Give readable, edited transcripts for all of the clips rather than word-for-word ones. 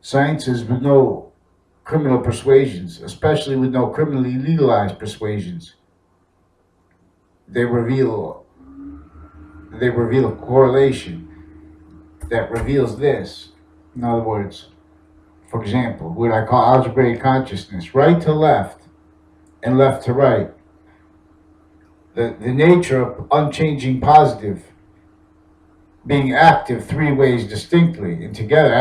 Sciences with no criminal persuasions, especially with no criminally legalized persuasions, they reveal they reveal a correlation that reveals this. In other words, for example, what I call algebraic consciousness, right to left and left to right, the nature of unchanging positive being active three ways distinctly and together,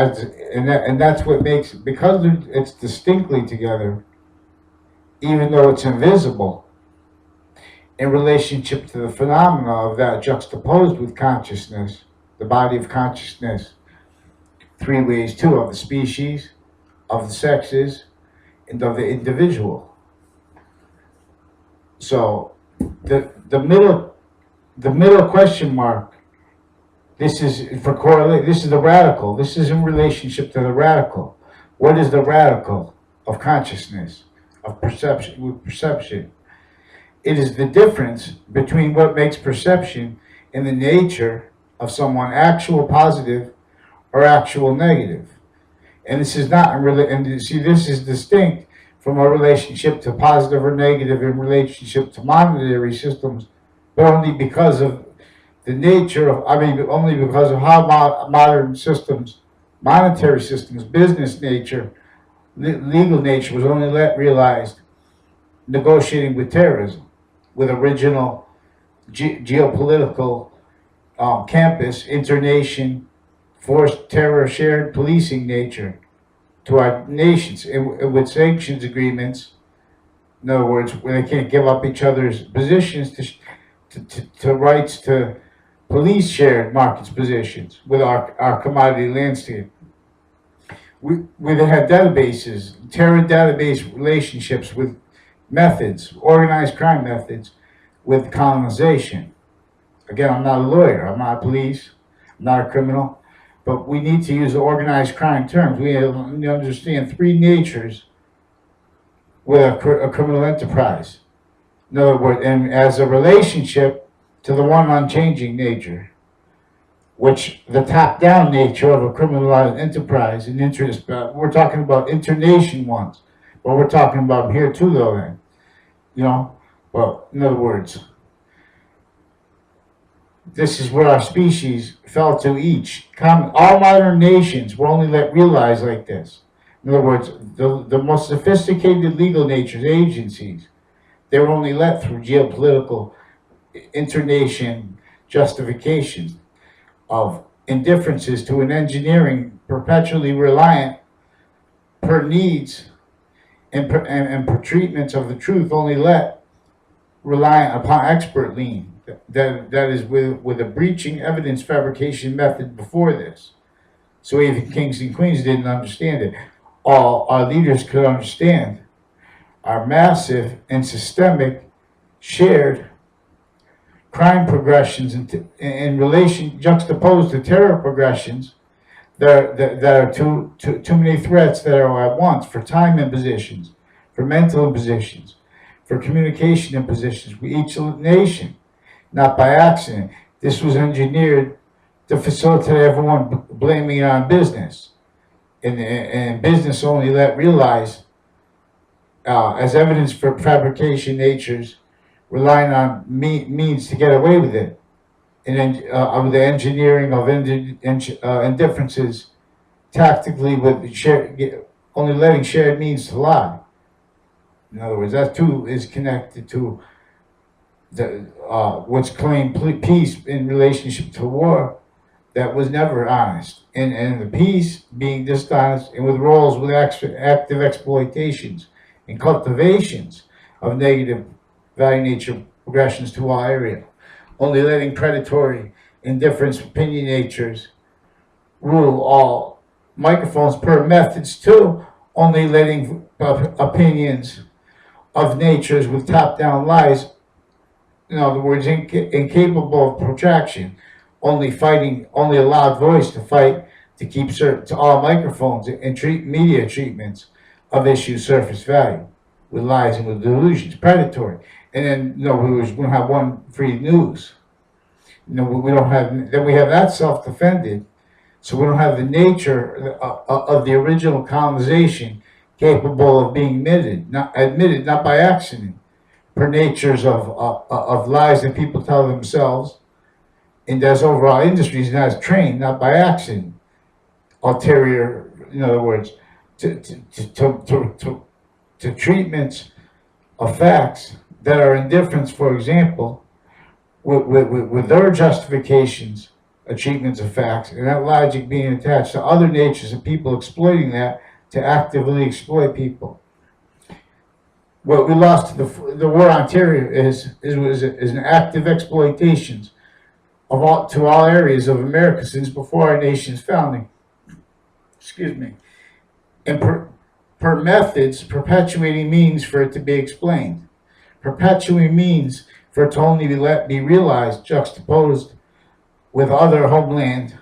and that's what makes, because it's distinctly together, even though it's invisible, in relationship to the phenomena of that juxtaposed with consciousness, the body of consciousness, three ways too, of the species, of the sexes, and of the individual. So the middle question mark, this is for correlate, this is the radical, this is in relationship to the radical. What is the radical of consciousness, of perception, with perception? It is the difference between what makes perception in the nature of someone actual positive or actual negative. And this is not, and see, this is distinct from a relationship to positive or negative in relationship to monetary systems, but only because of the nature of, only because of how modern systems, monetary systems, business nature, legal nature was only realized negotiating with terrorism, with original geopolitical campus, internation, forced terror, shared policing nature to our nations, and with sanctions agreements. In other words, when they can't give up each other's positions to rights to police shared markets positions with our commodity landscape. We had databases, terror database relationships with methods, organized crime methods, with colonization. Again, I'm not a lawyer, I'm not a police, I'm not a criminal, but we need to use the organized crime terms. We understand three natures with a criminal enterprise. In other words, and as a relationship to the one unchanging nature, which the top-down nature of a criminalized enterprise and interest, we're talking about internation ones, but we're talking about here too, though. Then, well, in other words, this is where our species fell to each. All modern nations were only realized like this. In other words, the most sophisticated legal natures, agencies, they were only let through geopolitical internation justifications of indifferences to an engineering perpetually reliant per needs and per treatments of the truth, only let reliant upon expert lean. That is with a breaching evidence fabrication method before this. So even kings and queens didn't understand it. All our leaders could understand our massive and systemic shared crime progressions in relation juxtaposed to terror progressions that are too many threats that are at once for time impositions, for mental impositions, for communication impositions with each nation, not by accident. This was engineered to facilitate everyone blaming it on business, and business only realize as evidence for fabrication natures, relying on means to get away with it, and of the engineering of indifferences, tactically with only letting shared means to lie. In other words, that too is connected to the what's claimed peace in relationship to war that was never honest, and the peace being dishonest and with roles with active exploitations and cultivations of negative value nature progressions to all area, only letting predatory indifference opinion natures rule all microphones per methods too, only letting opinions of natures with top-down lies, in other words, incapable of protraction, only a loud voice to fight to keep to all microphones and treat media treatments of issues surface value with lies and with delusions, predatory. And then, we don't have one free news. We don't have, then we have that self-defended So we don't have the nature of the original colonization capable of being admitted not by accident, per natures of lies that people tell themselves, and as overall industries, and as trained, not by accident, ulterior, in other words, to treatments of facts that are indifference, for example, with their justifications of treatments of facts, and that logic being attached to other natures and people exploiting that to actively exploit people. What we lost to the war on terror is an active exploitation of all areas of America since before our nation's founding. Excuse me. And per methods, perpetuating means for it to be explained. Perpetuating means for it to only be realized, juxtaposed with other homeland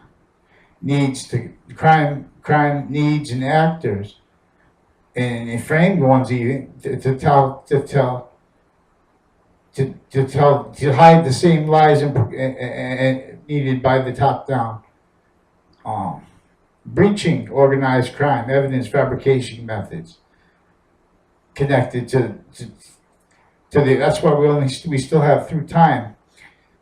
needs, to crime needs and actors, and framed ones even to hide the same lies and needed by the top down. Breaching organized crime, evidence fabrication methods connected to the. That's why we still have, through time,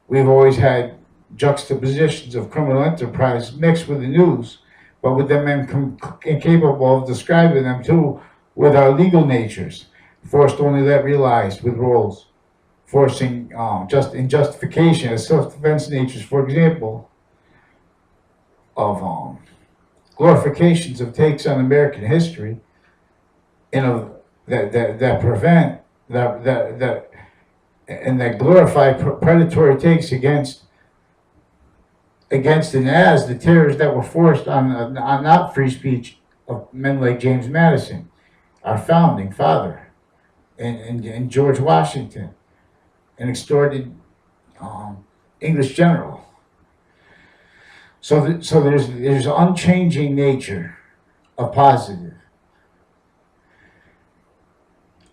we've always had juxtapositions of criminal enterprise mixed with the news, but with them incapable of describing them too with our legal natures, forced only let realized with roles, forcing just in justification as self-defense natures, for example, of glorifications of takes on American history, and of that prevent that and that glorify predatory takes against and as the terrors that were forced on not free speech of men like James Madison, our founding father, and George Washington, an extorted English general. So there's unchanging nature of positive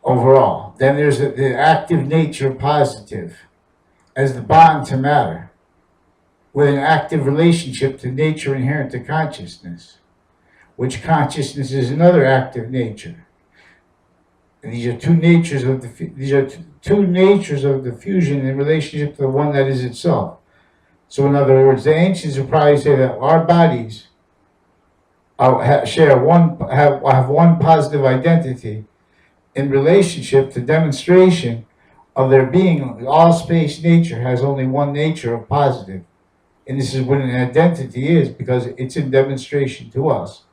overall. Then there's the active nature of positive as the bond to matter, with an active relationship to nature inherent to consciousness, which consciousness is another active nature. And these are two natures of the fusion in relationship to the one that is itself. So in other words, the ancients would probably say that our bodies have one positive identity in relationship to demonstration of their being. All space nature has only one nature of positive. And this is what an identity is, because it's in demonstration to us,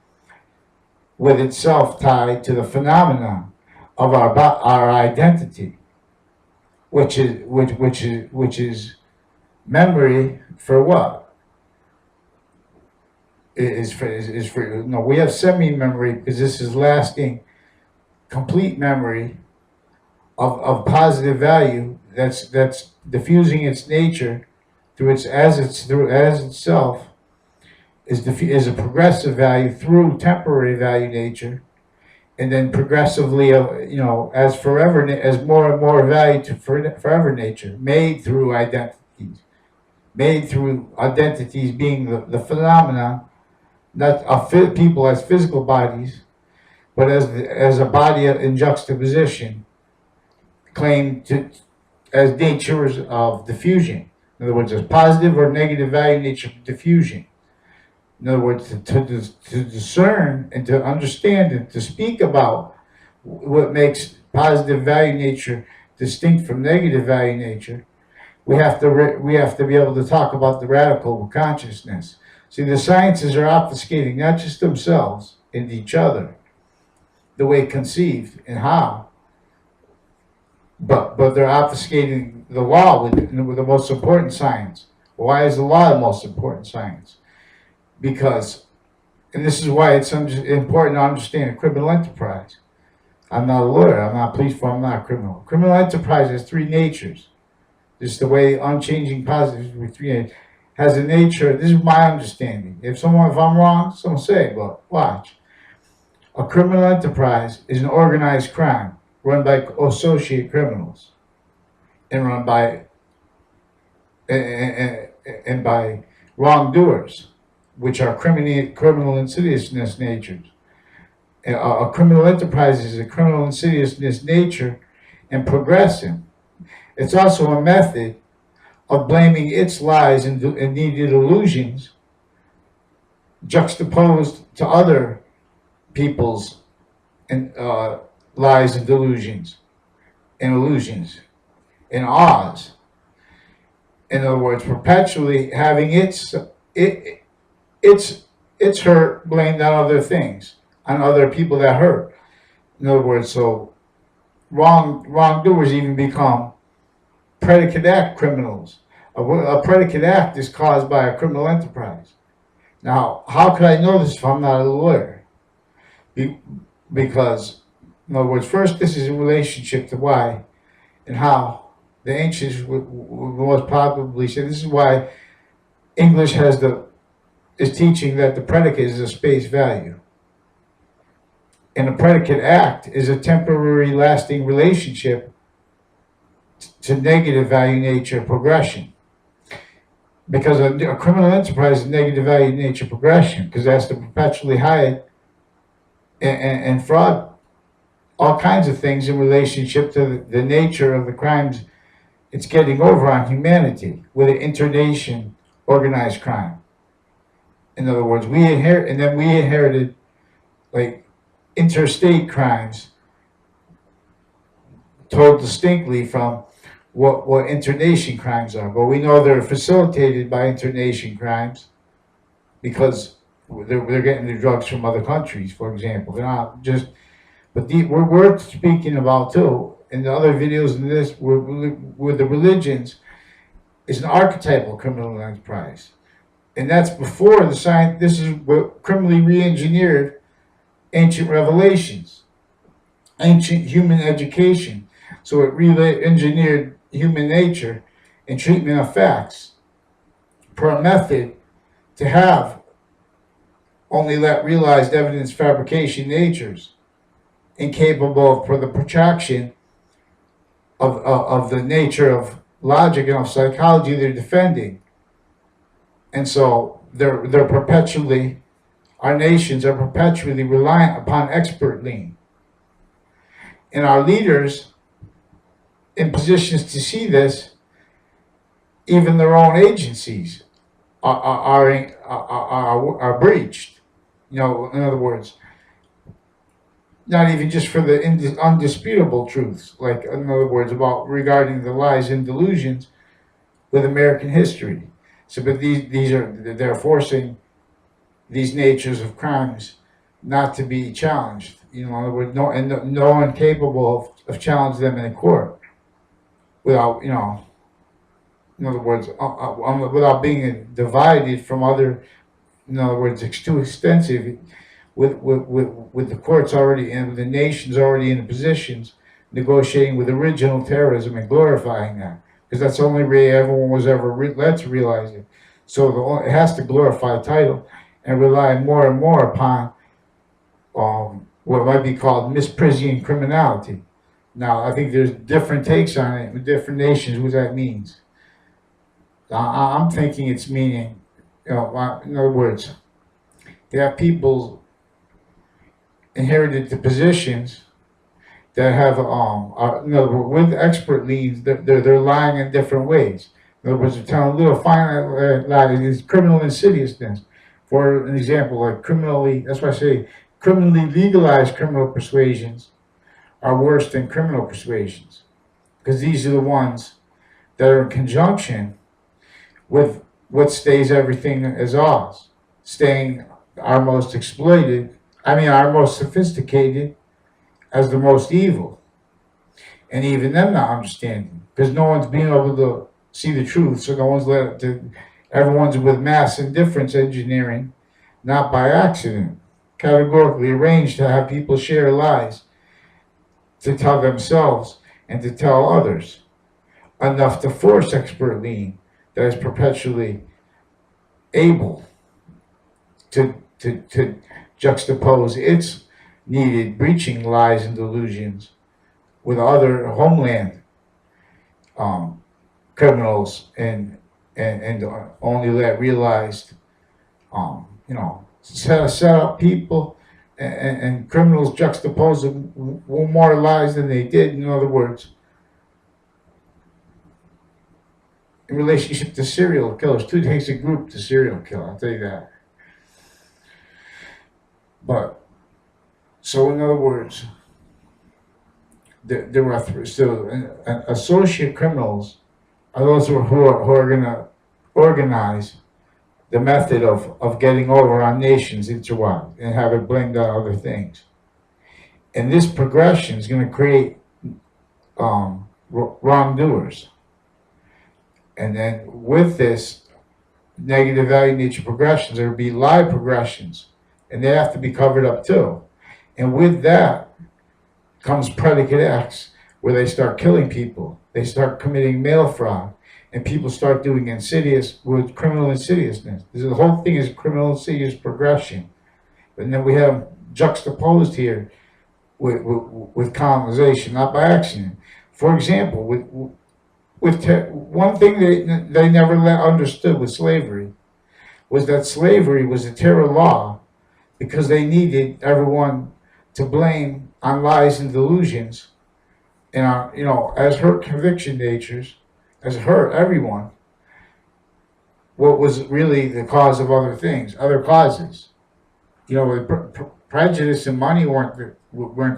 with itself tied to the phenomenon of our identity, which is memory for what? We have semi-memory because this is lasting, complete memory of positive value that's diffusing its nature through itself is a progressive value through temporary value nature, and then progressively as more and more value to forever nature, made through identities being the phenomena, not of people as physical bodies, but as a body in juxtaposition, claimed to as natures of diffusion. In other words, as positive or negative value nature of diffusion. In other words, to discern and to understand and to speak about what makes positive value nature distinct from negative value nature, we have to be able to talk about the radical consciousness. See, the sciences are obfuscating not just themselves and each other, the way conceived and how, but they're obfuscating the law with the most important science. Why is the law the most important science? Because, and this is why it's important to understand a criminal enterprise. I'm not a lawyer, I'm not a police force, I'm not a criminal. Criminal enterprise has three natures. Just the way unchanging positive with three natures has a nature. This is my understanding. If I'm wrong, someone say, but watch. A criminal enterprise is an organized crime run by associate criminals and run by and by wrongdoers. which are criminal insidiousness natures. A criminal enterprise is a criminal insidiousness nature and progressing. It's also a method of blaming its lies and needed illusions juxtaposed to other people's and lies and delusions and illusions and awes. In other words, perpetually having its hurt blamed on other things, on other people that hurt. In other words, so wrongdoers even become predicate act criminals. A predicate act is caused by a criminal enterprise. Now, how could I know this if I'm not a lawyer? Because, in other words, first, this is in relationship to why and how the ancients would most probably say this is why English is teaching that the predicate is a space value. And a predicate act is a temporary lasting relationship to negative value nature progression. Because a criminal enterprise is negative value nature progression, because it has to perpetually hide and fraud all kinds of things in relationship to the nature of the crimes it's getting over on humanity with an internation organized crime. In other words, we inherited like interstate crimes told distinctly from what internation crimes are. But we know they're facilitated by internation crimes because they're getting the drugs from other countries, for example. They're not just, but we're speaking about too, in the other videos in this, with the religions, is an archetypal criminal enterprise. And that's before the science, this is what criminally re-engineered ancient revelations, ancient human education. So it re-engineered human nature and treatment of facts per a method to have only let realized evidence fabrication natures incapable for the protraction of the nature of logic and of psychology they're defending. And so they're perpetually, our nations are perpetually reliant upon expert lean. And our leaders in positions to see this, even their own agencies are breached. You know, in other words, not even just for the undisputable truths, like in other words, about regarding the lies and delusions with American history. So, but they're forcing these natures of crimes not to be challenged. You know, in other words, no one capable of challenging them in court without, you know, in other words, without being divided from other. In other words, it's too extensive. With the courts already and the nations already in the positions negotiating with original terrorism and glorifying that, because that's the only way everyone was ever led to realize it. So it has to glorify title and rely more and more upon what might be called misprision criminality. Now, I think there's different takes on it with different nations, what that means. I'm thinking it's meaning, you know, in other words, they have people inherited the positions that have, in other words, with expert leads, they're lying in different ways. In other words, they're telling little fine lies, it's criminal insidiousness. For an example, like that's why I say criminally legalized criminal persuasions are worse than criminal persuasions, because these are the ones that are in conjunction with what stays everything as ours, staying our most exploited, our most sophisticated as the most evil. And even them not understanding, because no one's being able to see the truth, so no one's everyone's with mass indifference engineering, not by accident, categorically arranged to have people share lies, to tell themselves and to tell others, enough to force expert lean that is perpetually able to juxtapose its needed breaching lies and delusions with other homeland criminals and only let realized set up people, and criminals juxtapose them more lies than they did. In other words, in relationship to serial killers, too, it takes a group to serial kill. I'll tell you that. But so, in other words, there were still associate criminals are those who are going to organize the method of getting over on nations interwined and have it blamed on other things. And this progression is going to create wrongdoers. And then with this negative value nature progressions, there will be lie progressions, and they have to be covered up too. And with that comes predicate acts where they start killing people. They start committing mail fraud, and people start doing criminal insidiousness. The whole thing is criminal insidious progression. And then we have juxtaposed here with colonization, not by accident. For example, one thing they never understood with slavery was that slavery was a terror law because they needed everyone to blame on lies and delusions, and as hurt conviction natures, as hurt everyone, what was really the cause of other causes. Prejudice and money weren't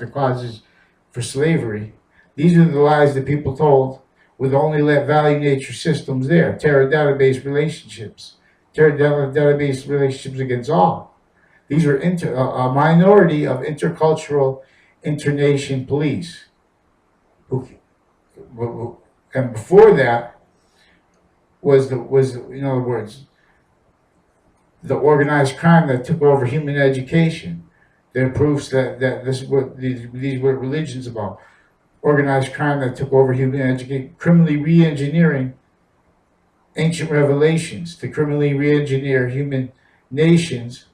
the causes for slavery. These are the lies that people told with only let value nature systems there. Terror database relationships against all. These are a minority of intercultural internation police. And before that was in other words, the organized crime that took over human education. There are proofs that this is what these were religions about. Organized crime that took over human education, criminally re-engineering ancient revelations to criminally re-engineer human nations,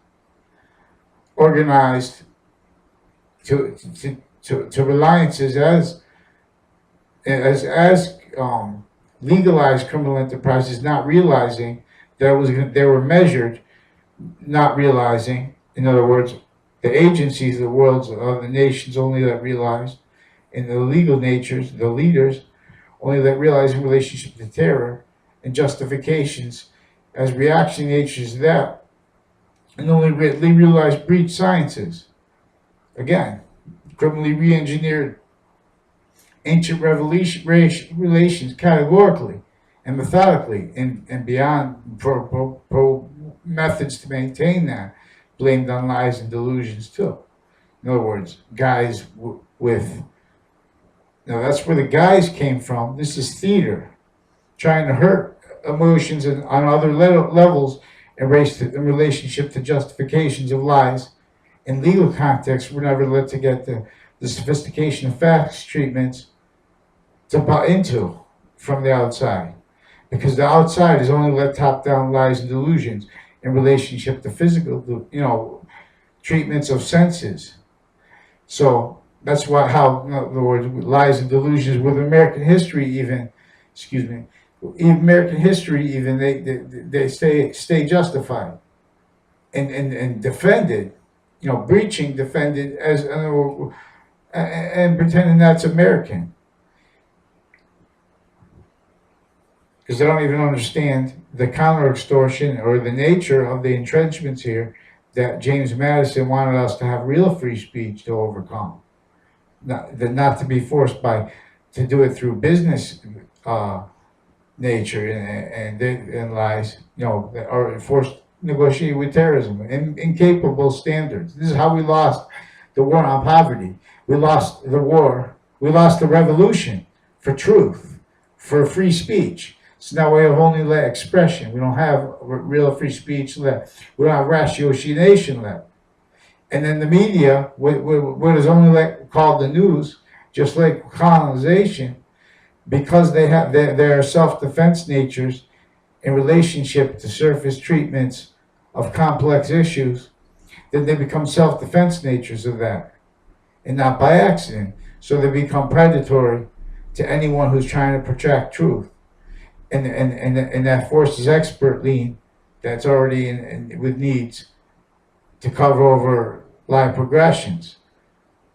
organized to reliances as legalized criminal enterprises, not realizing that they were measured, not realizing. In other words, the agencies of the world's of the nations only that realized, and the legal natures, the leaders, only that realize in relationship to terror and justifications as reaction natures to that, and only realize breach sciences. Again, criminally re-engineered ancient relations categorically and methodically and beyond pro methods to maintain that, blamed on lies and delusions too. In other words, guys with now that's where the guys came from. This is theater, trying to hurt emotions on other levels in relationship to justifications of lies. In legal context, we're never let to get the sophistication of facts treatments to buy into from the outside, because the outside is only let top-down lies and delusions in relationship to physical, treatments of senses. So that's how, in other words, lies and delusions with American history even, American history even, they stay justified and defended, breaching defended as, and pretending that's American. Because they don't even understand the counter-extortion or the nature of the entrenchments here that James Madison wanted us to have real free speech to overcome. Not to be forced to do it through business nature and lies, or forced negotiate with terrorism, incapable standards. This is how we lost the war on poverty. We lost the war. We lost the revolution for truth, for free speech. So now we have only expression. We don't have real free speech left. We don't have ratiocination left. And then the media, what is only called the news, just like colonization, because they are self-defense natures in relationship to surface treatments of complex issues, then they become self-defense natures of that, and not by accident. So they become predatory to anyone who's trying to project truth. And that forces expert lean that's already with needs to cover over life progressions,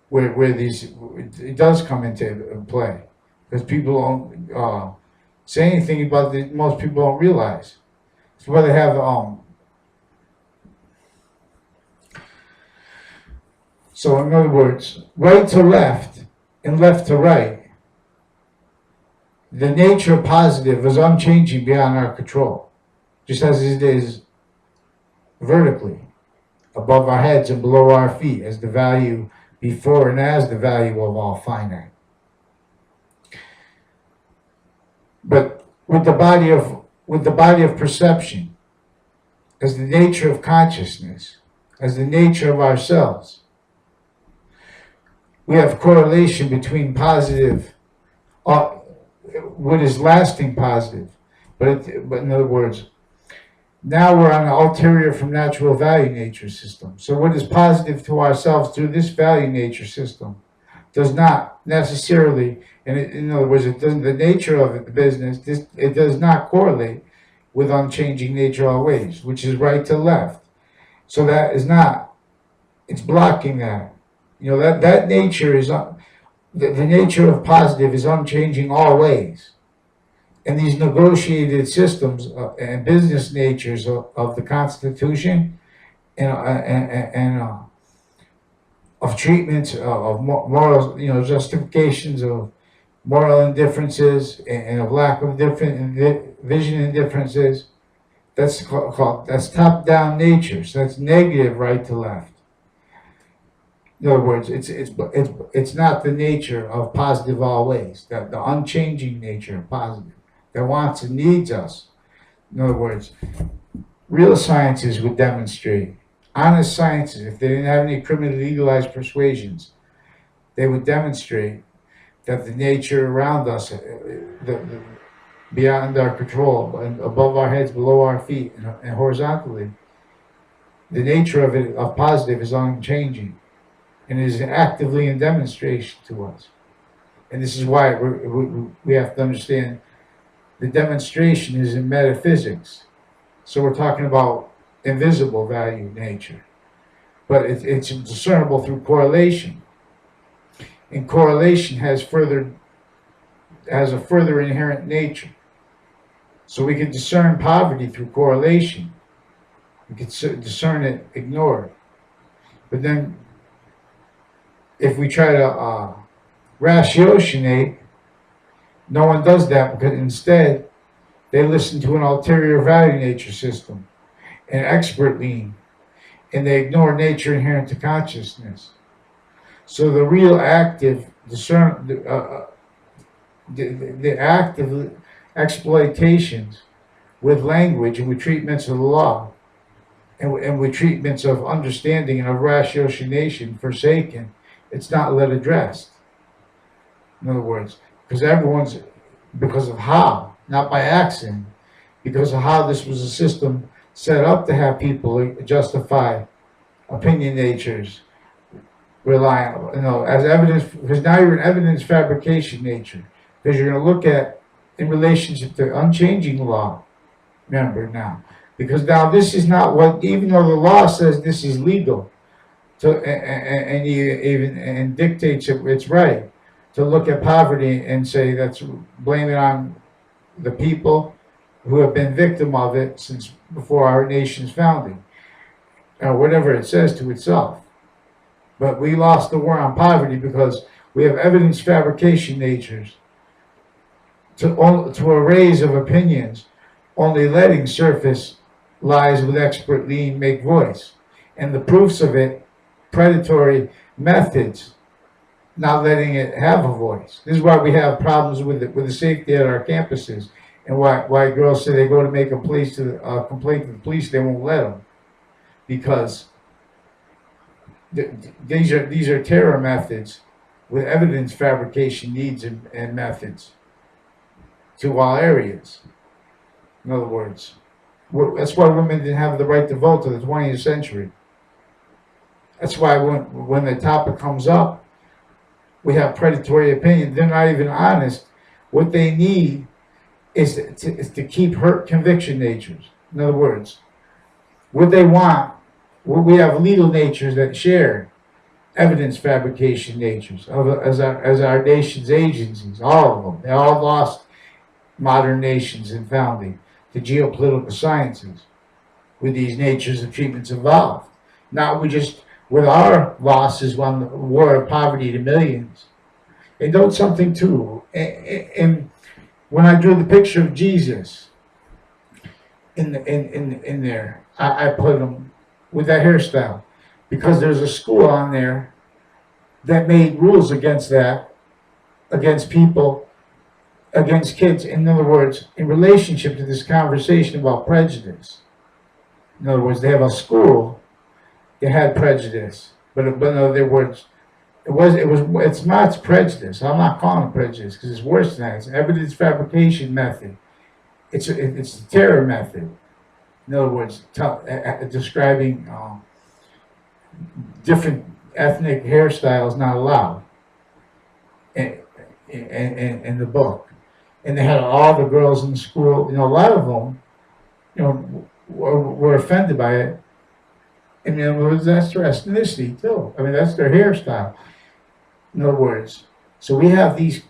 where these it does come into play, because people don't say anything about it. Most people don't realize. It's why they have So in other words, right to left and left to right, the nature of positive is unchanging beyond our control, just as it is vertically, above our heads and below our feet, as the value before and as the value of all finite. But with the body of perception, as the nature of consciousness, as the nature of ourselves, we have correlation between positive, what is lasting positive. But in other words, now we're on an ulterior from natural value nature system. So what is positive to ourselves through this value nature system does not necessarily, and in other words, it doesn't, the nature of it, the business, it does not correlate with unchanging nature always, which is right to left. So that is not, it's blocking that. You know, that nature is, the nature of positive is unchanging always. And these negotiated systems and business natures of the Constitution and of treatments of moral, justifications of moral indifferences and of lack of different vision indifferences, that's that's top-down nature. So that's negative right to left. In other words, it's not the nature of positive always, the unchanging nature of positive that wants and needs us. In other words, real sciences would demonstrate, honest sciences, if they didn't have any criminally legalized persuasions, they would demonstrate that the nature around us, beyond our control, and above our heads, below our feet, and horizontally, the nature of it, of positive, is unchanging, and is actively in demonstration to us. And this is why we have to understand the demonstration is in metaphysics. So we're talking about invisible value nature, but it's discernible through correlation. And correlation has a further inherent nature. So we can discern poverty through correlation. We can discern it, ignore it. But then, if we try to ratiocinate, no one does that, because instead they listen to an ulterior value nature system, an expert lean, and they ignore nature inherent to consciousness. So the real active the active exploitations with language and with treatments of the law and with treatments of understanding and of ratiocination forsaken, it's not let addressed. In other words, because of how, not by accident, because of how this was a system set up to have people justify opinion natures, rely on, as evidence, because now you're in evidence fabrication nature, because you're going to look at in relationship to unchanging law. Remember now, because now this is not what, even though the law says this is legal, and dictates it's right to look at poverty and say that's blame it on the people who have been victim of it since before our nation's founding, or whatever it says to itself. But we lost the war on poverty because we have evidence fabrication natures to arrays of opinions, only letting surface lies with expert lean make voice, and the proofs of it, predatory methods, not letting it have a voice. This is why we have problems with the safety at our campuses, and why girls say they go to make a complaint to the police, they won't let them, because these are terror methods with evidence fabrication needs and methods to all areas. In other words, that's why women didn't have the right to vote in the 20th century. That's why when the topic comes up, we have predatory opinion. They're not even honest. What they need is to keep hurt conviction natures. In other words, what they want. We have legal natures that share evidence fabrication natures as our nation's agencies, all of them. They all lost modern nations in founding. The geopolitical sciences, with these natures of treatments involved. Now we just, with our losses, won the war of poverty to millions. And note something too, and when I drew the picture of Jesus in there, I put him with that hairstyle because there's a school on there that made rules against that, against people, against kids. In other words, in relationship to this conversation about prejudice. In other words, they have a school that had prejudice, but in other words, it's not prejudice. I'm not calling it prejudice because it's worse than that. It's an evidence fabrication method. It's a terror method. In other words, describing different ethnic hairstyles not allowed in the book. And they had all the girls in the school. A lot of them, were offended by it. And that's their ethnicity too. I mean, that's their hairstyle. In other words, so we have these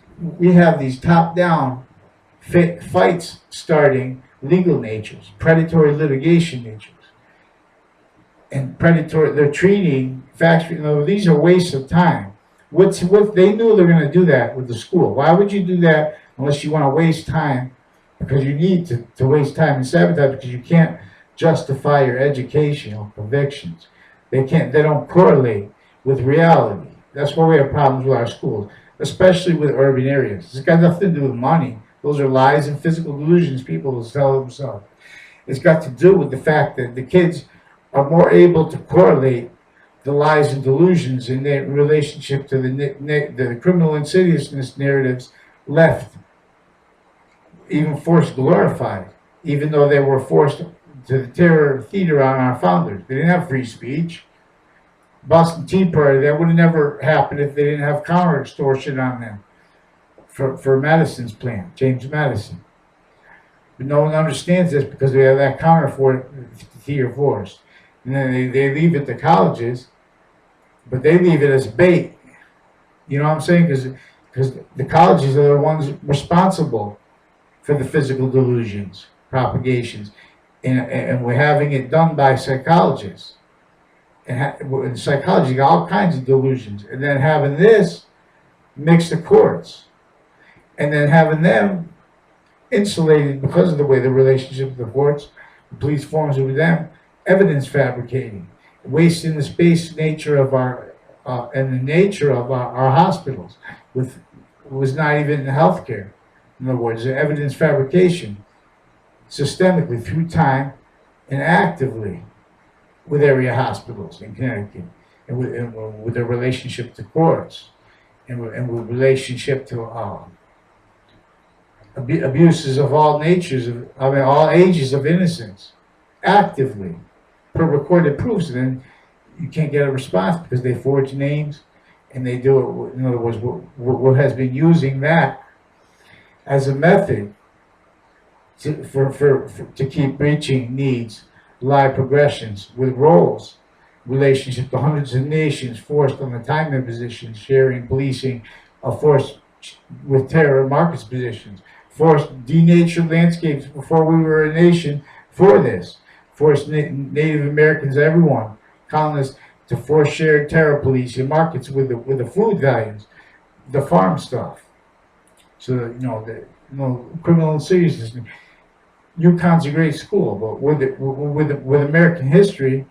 top-down fights starting, legal natures, predatory litigation natures, and predatory. They're treating facts. These are wastes of time. What they knew they were going to do that with the school. Why would you do that unless you want to waste time? Because you need to waste time and sabotage because you can't justify your educational convictions. They don't correlate with reality. That's why we have problems with our schools, especially with urban areas. It's got nothing to do with money. Those are lies and physical delusions people will tell themselves. It's got to do with the fact that the kids are more able to correlate the lies and delusions in their relationship to the criminal insidiousness narratives left, even forced glorified, even though they were forced to the terror theater on our founders. They didn't have free speech. Boston Tea Party, that would have never happened if they didn't have counter extortion on them for Madison's plan, James Madison. But no one understands this because they have that counter for theater force. And then they leave it to colleges, but they leave it as bait. You know what I'm saying? Because the colleges are the ones responsible for the physical delusions, propagations. And we're having it done by psychologists. And psychology got all kinds of delusions. And then having this mix the courts. And then having them insulated because of the way the relationship with the courts, the police forms with them, evidence fabricating, wasting the space nature of our, and the nature of our hospitals was not even healthcare. In other words, evidence fabrication systemically through time and actively with area hospitals in Connecticut, and with their relationship to courts, and with relationship to abuses of all natures, all ages of innocence, actively, per recorded proofs. And then you can't get a response because they forge names, and they do it. In other words, what has been using that as a method to keep breaching needs, live progressions with roles, relationship to hundreds of nations forced on the time positions, sharing, policing, forced with terror markets positions, forced denatured landscapes before we were a nation for this, forced Native Americans, everyone, colonists, to force shared terror policing markets with the food values, the farm stuff. So criminal seriousness. UConn's a great school, but with American history,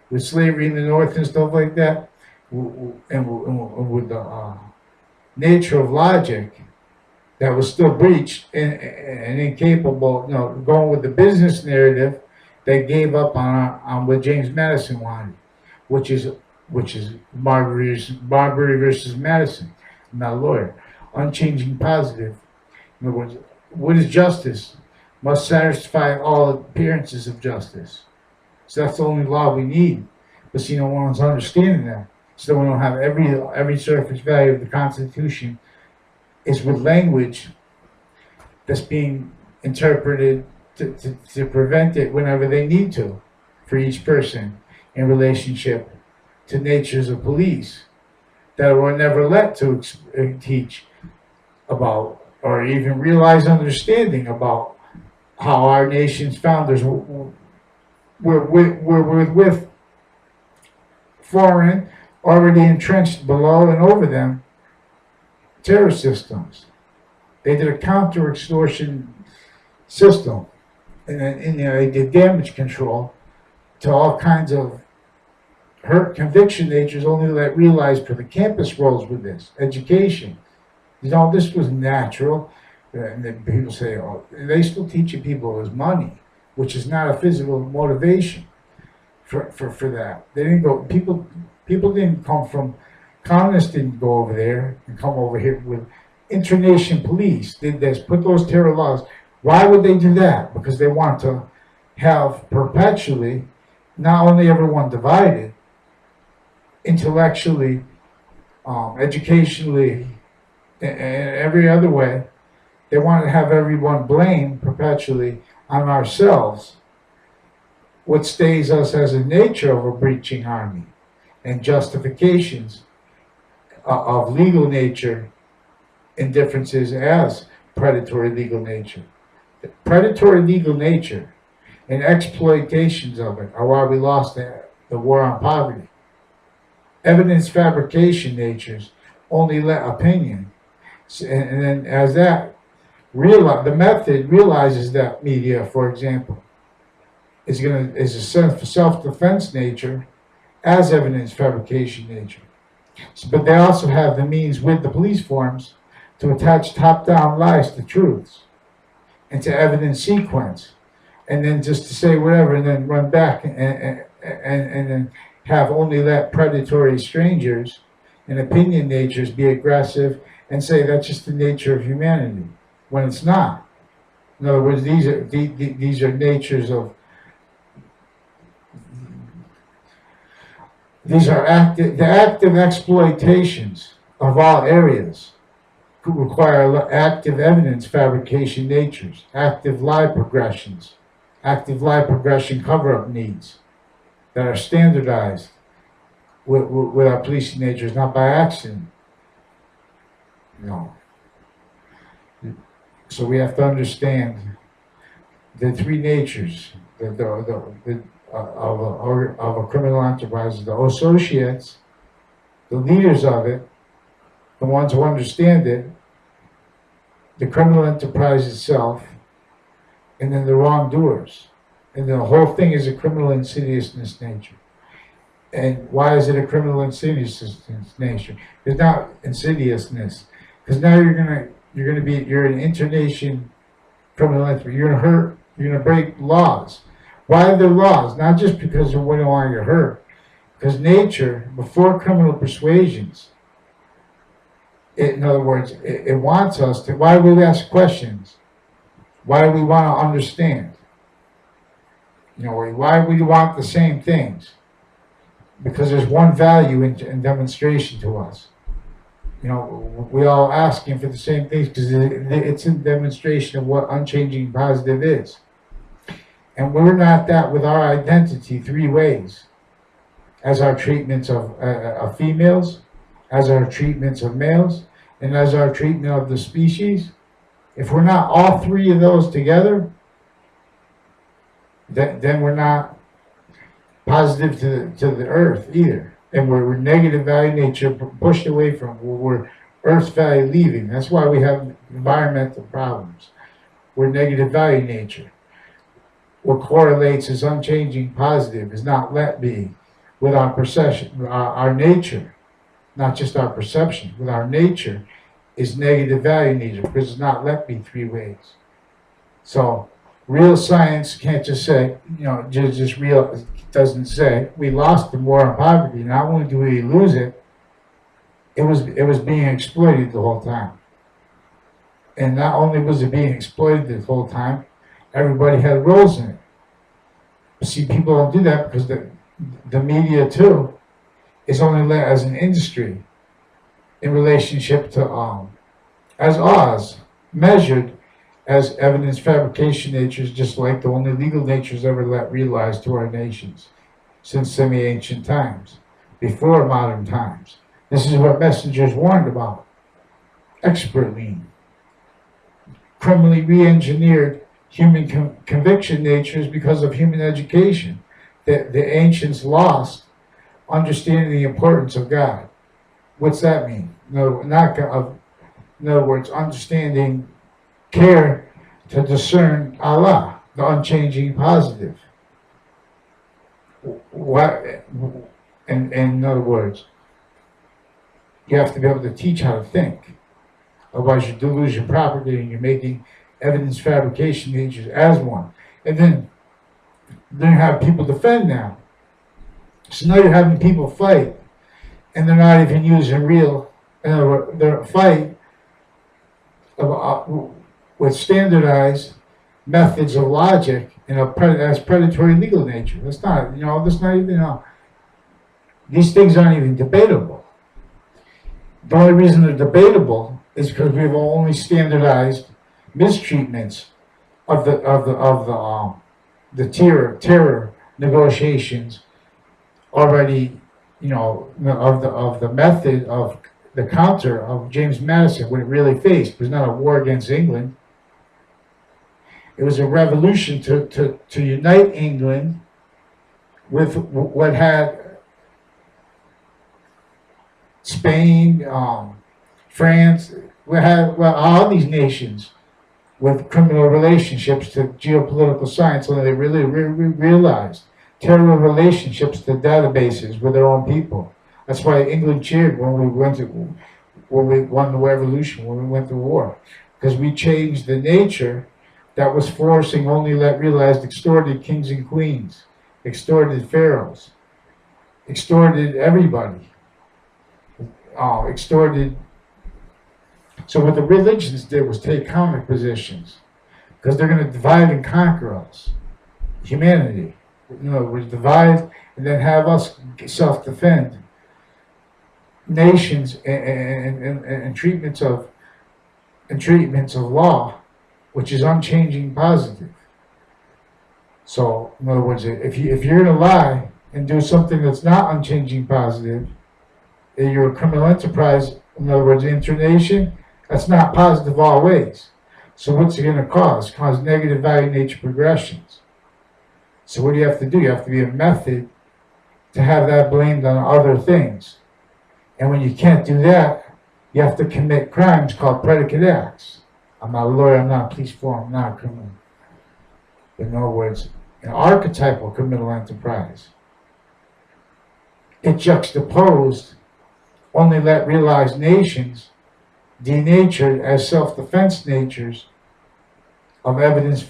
with slavery in the North and stuff like that, and with the nature of logic that was still breached and incapable, going with the business narrative that gave up on what James Madison wanted, which is Marbury versus Madison. I'm not a lawyer. Unchanging positive. In other words, what is justice? Must satisfy all appearances of justice. So that's the only law we need. But see, no one's understanding that. So we don't have every surface value of the Constitution is with language that's being interpreted to prevent it whenever they need to. for each person in relationship to natures of police that were never let to teach about or even realize understanding about how our nation's founders were with foreign, already entrenched below and over them, terror systems. They did a counter-extortion system, and they did damage control to all kinds of hurt conviction natures only that realized for the campus roles with this education. This was natural. And then people say, oh, they still teaching people as money, which is not a physical motivation for that. They didn't go, people didn't come from, communists didn't go over there and come over here with internation police did this, put those terror laws. Why would they do that? Because they want to have perpetually not only everyone divided, intellectually, educationally, and every other way. They want to have everyone blame perpetually on ourselves what stays us as a nature of a breaching army and justifications of legal nature and differences as predatory legal nature. The predatory legal nature and exploitations of it are why we lost the war on poverty. Evidence fabrication natures only let opinion. And then as that the method realizes that media, for example, is a self-defense nature as evidence fabrication nature. But they also have the means with the police forms to attach top-down lies to truths and to evidence sequence, and then just to say whatever and then run back and then have only let predatory strangers and opinion natures be aggressive and say that's just the nature of humanity, when it's not. In other words, these are natures of, these are the active exploitations of all areas require active evidence fabrication natures, active lie progressions, active lie progression cover-up needs that are standardized with our policing natures, not by accident. So we have to understand the three natures of a criminal enterprise: the associates, the leaders of it, the ones who understand it, the criminal enterprise itself, and then the wrongdoers. And the whole thing is a criminal insidiousness nature. And why is it a criminal insidiousness nature? It's not insidiousness, because now you're an internation criminal enterprise. You're gonna hurt. You're gonna break laws. Why are there laws? Not just because we don't want you to hurt. Because nature, before criminal persuasions, in other words, it wants us to. Why do we ask questions? Why do we want to understand? Why do we want the same things? Because there's one value in demonstration to us. We all asking for the same things because it's a demonstration of what unchanging positive is. And we're not that with our identity three ways. As our treatments of females, as our treatments of males, and as our treatment of the species. If we're not all three of those together, then we're not positive to the earth either. And we're negative value nature pushed away from, we're earth's value leaving. That's why we have environmental problems. We're negative value nature. What correlates as unchanging positive is not let be with our perception, our nature, not just our perception, with our nature is negative value nature because it's not let be three ways. So real science can't just say, just real, it doesn't say we lost the war on poverty. Not only do we lose it, it was being exploited the whole time. And not only was it being exploited the whole time, everybody had roles in it. But see, people don't do that because the media too is only let as an industry in relationship to as Oz measured as evidence fabrication natures, just like the only legal natures ever let realized to our nations since semi-ancient times, before modern times. This is what messengers warned about. Expertly, criminally re-engineered human conviction natures because of human education. The ancients lost understanding the importance of God. What's that mean? No, not of. In other words, understanding care to discern Allah, the unchanging positive. What? And in other words, you have to be able to teach how to think. Otherwise, you're delusion propagating. You're making evidence fabrication natures as one, and then you have people defend now. So now you're having people fight, and they're not even using real. They're fight with standardized methods of logic and as predatory legal nature. That's not. That's not even. These things aren't even debatable. The only reason they're debatable is because we've only standardized mistreatments of the terror negotiations already, of the method of the counter of James Madison, what it really faced was not a war against England. It was a revolution to unite England with what had Spain, France, we had all these nations with criminal relationships to geopolitical science, so they really realized terror relationships to databases with their own people. That's why England cheered when we won the revolution, when we went to war, because we changed the nature that was forcing only let realized extorted kings and queens, extorted pharaohs, extorted everybody, extorted. So what the religions did was take counter positions, because they're going to divide and conquer us, humanity. We divide and then have us self-defend nations and treatments of law, which is unchanging positive. So in other words, if you're going to lie and do something that's not unchanging positive, you're a criminal enterprise. In other words, internation, that's not positive all ways. So what's it going to cause? Cause negative value nature progressions. So what do you have to do? You have to be a method to have that blamed on other things. And when you can't do that, you have to commit crimes called predicate acts. I'm not a lawyer, I'm not a police force, I'm not a criminal. In other words, an archetypal criminal enterprise. It juxtaposed only let realized nations denatured as self-defense natures of evidence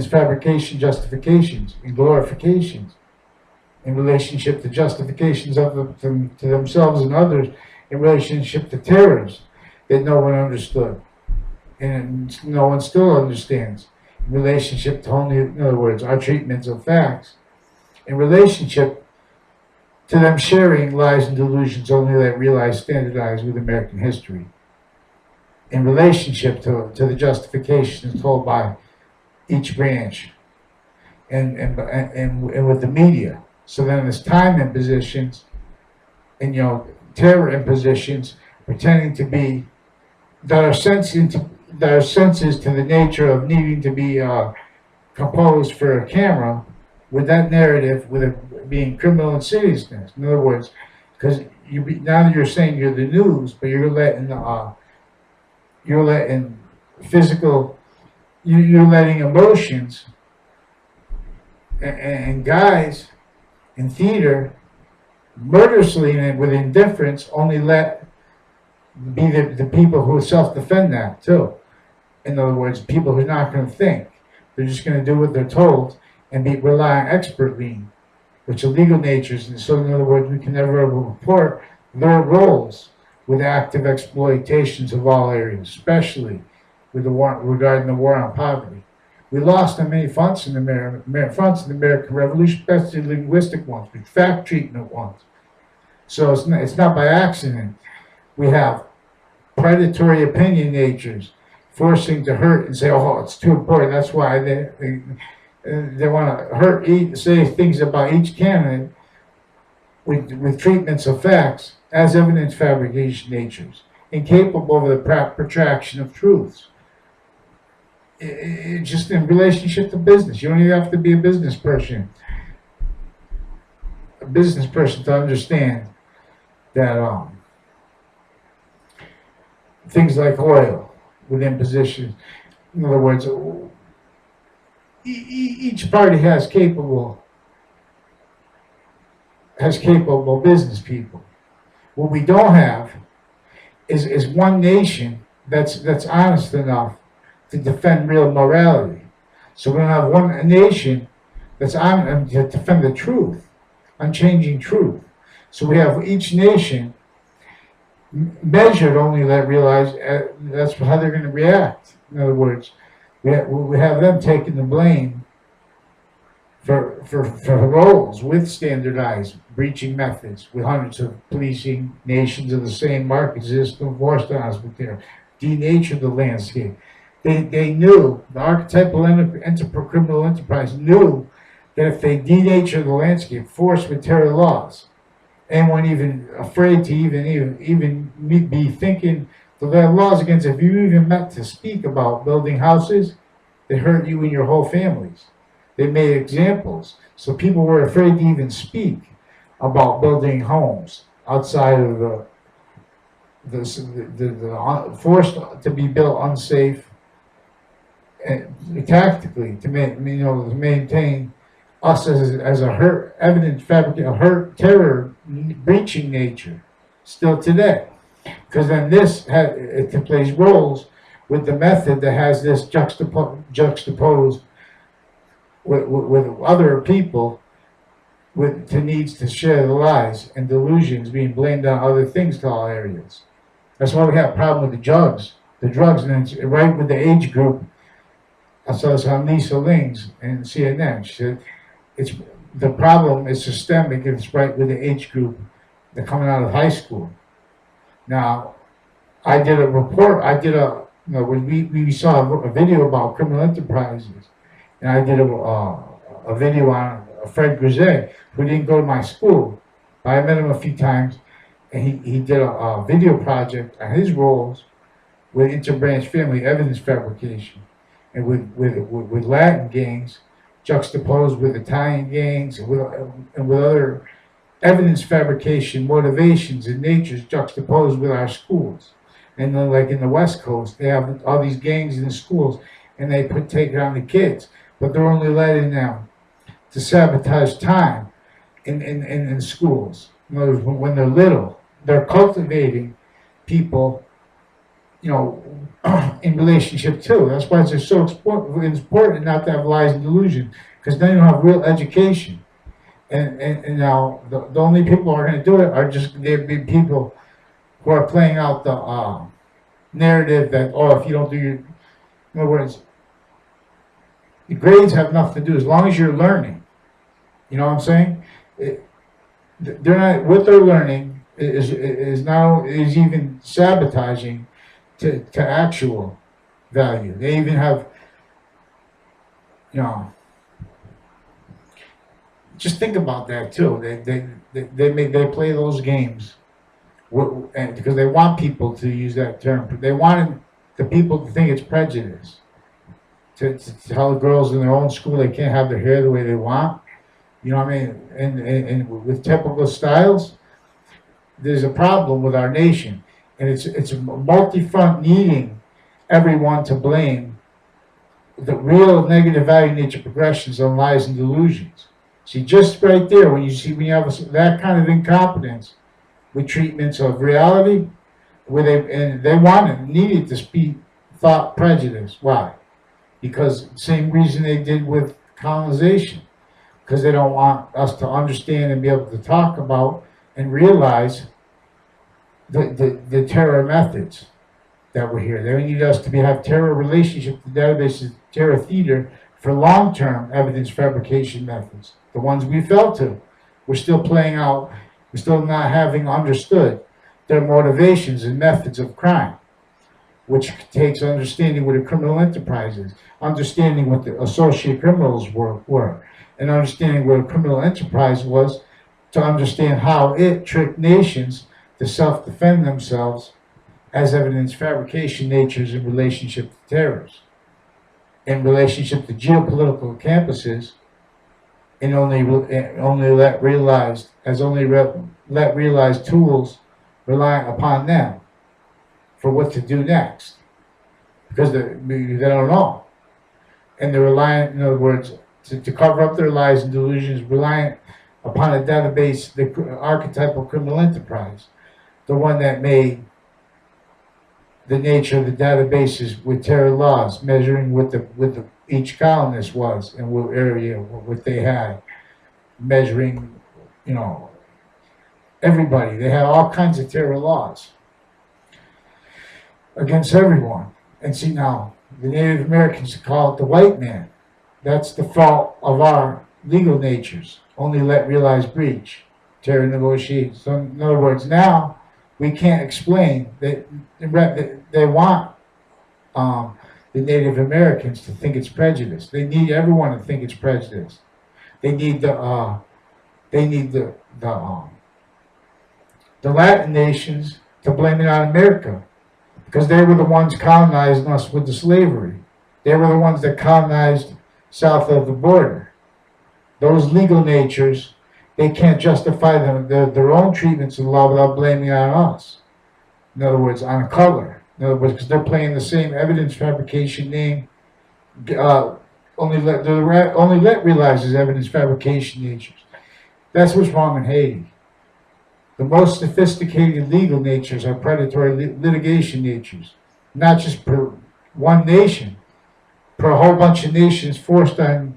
fabrication justifications and glorifications in relationship to justifications of them to themselves and others in relationship to terrors that no one understood and no one still understands in relationship to only, in other words, our treatments of facts in relationship to them sharing lies and delusions only that realized standardized with American history in relationship to the justifications told by each branch and with the media. So then there's time impositions and terror impositions pretending to be that are senses to the nature of needing to be composed for a camera with that narrative with it being criminal insidiousness. In other words, because now that you're saying you're the news, but you're letting physical, you're letting emotions and guys in theater murderously and with indifference only let be the people who self-defend that too. In other words, people who are not going to think. They're just going to do what they're told and rely on expertly, which are legal natures. And so in other words, we can never report their roles with active exploitations of all areas, especially with the war, regarding the war on poverty. We lost on many fronts in the American Revolution, especially linguistic ones, but fact treatment ones. So it's not by accident. We have predatory opinion natures forcing to hurt and say, oh, it's too important. That's why they want to say things about each candidate with treatments of facts as evidence fabrication natures, incapable of the protraction of truths. Just in relationship to business. You don't even have to be a business person to understand that things like oil within positions. In other words, each party has capable business people. What we don't have is one nation that's honest enough to defend real morality. So we don't have one nation that's honest to defend the truth, unchanging truth. So we have each nation measured only that realize that's how they're going to react. In other words, we have them taking the blame for roles with standardized breaching methods, with hundreds of policing nations of the same market system forced on us with their denatured the landscape. They knew, the archetypal criminal enterprise knew that if they denature the landscape, forced with terror laws, anyone even afraid to even be thinking, they have laws against, if you even meant to speak about building houses, they hurt you and your whole families. They made examples. So people were afraid to even speak about building homes outside of the forced to be built unsafe, and tactically to maintain us as a hurt evidence fabric, a hurt terror breaching nature still today. Because then it plays roles with the method that has this juxtaposed with other people to needs to share the lies and delusions being blamed on other things to all areas. That's why we have a problem with the drugs, and it's right with the age group. I saw this on Lisa Ling's and CNN. She said the problem is systemic and it's right with the age group they're coming out of high school. Now, I did a report. When we saw a video about criminal enterprises, and I did a video on Fred Grisey, who didn't go to my school, but I met him a few times, and he did a video project on his roles with interbranch family evidence fabrication, and with Latin gangs juxtaposed with Italian gangs, and with other evidence fabrication motivations and natures juxtaposed with our schools. And then, like in the West Coast, they have all these gangs in the schools, and they take it on the kids, but they're only letting them to sabotage time in schools. In other words, when they're little, they're cultivating people, in relationship too. That's why it's so important not to have lies and delusion, because then you don't have real education. And now the only people who are going to do it are just there be people who are playing out the narrative that, if you don't do your, in other words, the grades have nothing to do as long as you're learning. You know what I'm saying? They're not, what they're learning is even sabotaging to actual value. They even have, just think about that too. They play those games, and because they want people to use that term. They want the people to think it's prejudice. To tell the girls in their own school they can't have their hair the way they want. You know what I mean? And with typical styles, there's a problem with our nation, and it's a multi-front needing everyone to blame the real negative value nature progressions on lies and delusions. See, just right there, when you have that kind of incompetence with treatments of reality, where they needed to speak thought prejudice. Why? Because same reason they did with colonization, because they don't want us to understand and be able to talk about and realize the terror methods that were here. They need us to have terror relationship to databases, terror theater for long-term evidence fabrication methods. The ones we fell to, we're still playing out, we're still not having understood their motivations and methods of crime. which takes understanding what a criminal enterprise is, understanding what the associate criminals were, and understanding what a criminal enterprise was, to understand how it tricked nations to self-defend themselves as evidence fabrication natures in relationship to terrorists, in relationship to geopolitical campuses, and only let realized tools rely upon them for what to do next, because they don't know, and they're reliant, in other words, to cover up their lies and delusions, reliant upon a database, the archetypal criminal enterprise, the one that made the nature of the databases with terror laws, measuring what each colonist was and what area, what they had, measuring, everybody. They had all kinds of terror laws against everyone. And see, now, the Native Americans call it the white man. That's the fault of our legal natures. Only let realize breach, terror negotiations. So in other words, now we can't explain that they want the Native Americans to think it's prejudice. They need everyone to think it's prejudice. They need the Latin nations to blame it on America, because they were the ones colonizing us with the slavery. They were the ones that colonized south of the border. Those legal natures, they can't justify their own treatments of the law without blaming it on us. In other words, on color. In other words, because they're playing the same evidence fabrication name. Only let realizes evidence fabrication natures. That's what's wrong in Haiti. The most sophisticated legal natures are predatory litigation natures, not just per one nation, per a whole bunch of nations forced on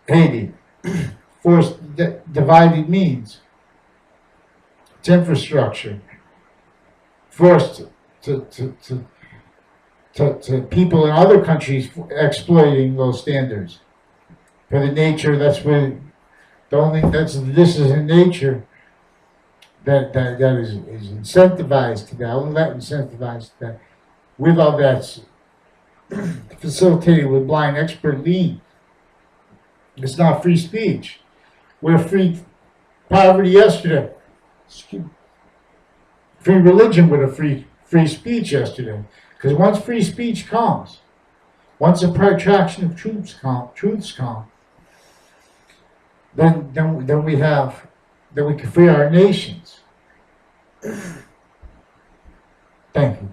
Haiti. Forced divided means. It's infrastructure. Forced to people in other countries exploiting those standards. For the nature, that's where this is in nature that is incentivized to that. Only that incentivized to that. With all that's facilitated with blind expert lean. It's not free speech. We're free poverty yesterday. Free religion with a free speech yesterday. Because once free speech comes, once a protraction of truths come, then we can free our nations. Thank you.